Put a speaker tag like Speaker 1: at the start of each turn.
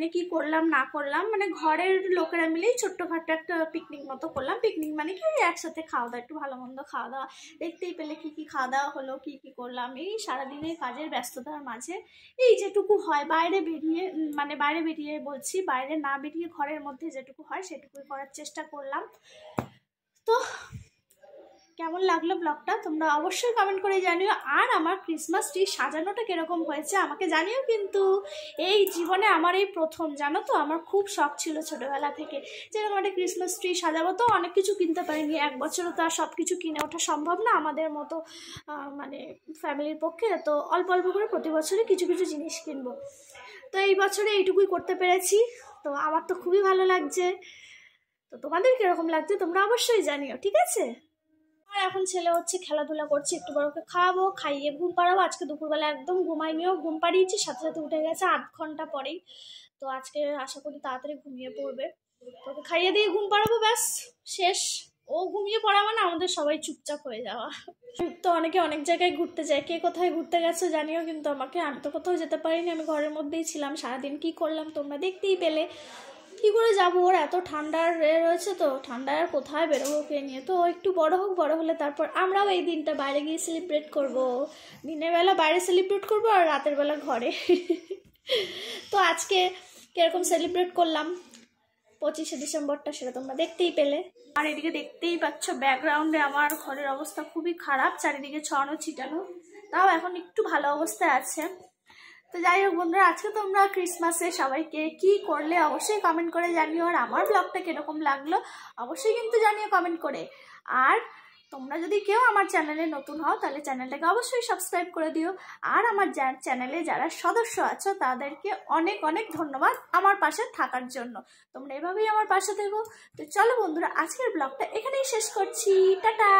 Speaker 1: সারাদিনে কি করলাম না করলাম, মানে ঘরের লোকেরা মিলেই ছোট্টখাটো একটা পিকনিক মতো করলাম। পিকনিক মানে কি, একসাথে খাওয়া দাওয়া, একটু ভালো মন্দ খাওয়া দাওয়া। দেখতেই পেলে কি কি খাওয়া দাওয়া হলো, কি কি করলাম। এই সারাদিনের কাজের ব্যস্ততার মাঝে এই যেটুকু হয় বাইরে বেরিয়ে, মানে বাইরে বেরিয়ে বলছি, বাইরে না বেরিয়ে ঘরের মধ্যে যেটুকু হয় সেটুকুই করার চেষ্টা করলাম। তো কেমন লাগলো ব্লগটা তোমরা অবশ্যই কমেন্ট করে জানিও। আর আমার ক্রিসমাস ট্রি সাজানোটা কিরকম হয়েছে আমাকে জানিও কিন্তু। এই জীবনে আমার এই প্রথম, জানো তো, আমার খুব শখ ছিল ছোটবেলা থেকে যেরকম একটা ক্রিসমাস ট্রি সাজাবো। তো অনেক কিছু কিনতে পারিনি, এক বছরও তো আর সব কিছু কিনে ওঠা সম্ভব না আমাদের মতো মানে ফ্যামিলির পক্ষে। তো অল্প অল্প করে প্রতি বছরই কিছু কিছু জিনিস কিনবো। তো এই বছরে এইটুকুই করতে পেরেছি, তো আমার তো খুবই ভালো লাগছে। তো তোমাদের কিরকম লাগছে তোমরা অবশ্যই জানিও, ঠিক আছে? আর এখন ছেলে হচ্ছে খেলাধুলা করছে, একটু বড়কে খাওয়াবো, খাইয়ে ঘুম পাড়াবো। আজকে দুপুরবেলা একদম ঘুমাইনিও, ঘুম পাড়িয়েছি, সাথে সাথে উঠে গেছে 8 ঘন্টা পরেই। তো আজকে আশা করি তাড়াতাড়ি ঘুমিয়ে পড়বে। তোকে খাইয়ে দিয়ে ঘুম পাড়াবো, ব্যাস শেষ। ও ঘুমিয়ে পড়া মানে আমাদের সবাই চুপচাপ হয়ে যাওয়া। তো অনেকে অনেক জায়গায় ঘুরতে যায়, কে কোথায় ঘুরতে গেছো জানিও কিন্তু আমাকে। আমি তো কোথাও যেতে পারিনি, আমি ঘরের মধ্যেই ছিলাম। সারাদিন কি করলাম তোমরা দেখতেই পেলে। কি করে যাবো, ওর এত ঠান্ডার রয়েছে, তো ঠান্ডায় আর কোথায় বেরোবো কে নিয়ে। তো একটু বড় হোক, বড় হলে তারপর আমরাও এই দিনটা বাইরে গিয়ে সেলিব্রেট করব। দিনের বেলা বাইরে সেলিব্রেট করব আর রাতের বেলা ঘরে। তো আজকে কিরকম সেলিব্রেট করলাম 25শে ডিসেম্বরটা, সেটা তোমরা দেখতেই পেলে। আর এদিকে দেখতেই পাচ্ছ ব্যাকগ্রাউন্ডে আমার ঘরের অবস্থা খুবই খারাপ, চারিদিকে ছড়ানো ছিটানো। তাও এখন একটু ভালো অবস্থায় আছে। তো যাই হোক বন্ধুরা, আজকে তোমরা ক্রিসমাসে সবাইকে কি করলে অবশ্যই কমেন্ট করে জানিও। আর আমার ব্লগটা কিরকম লাগলো অবশ্যই কিন্তু জানিও কমেন্ট করে। আর তোমরা যদি কেউ আমার চ্যানেলে নতুন হও তাহলে চ্যানেলটাকে অবশ্যই সাবস্ক্রাইব করে দিও। আর আমার চ্যানেলে যারা সদস্য আছো তাদেরকে অনেক অনেক ধন্যবাদ আমার পাশে থাকার জন্য। তোমরা এভাবেই আমার পাশে থেকো। তো চলো বন্ধুরা, আজকের ব্লগটা এখানেই শেষ করছি। টাটা।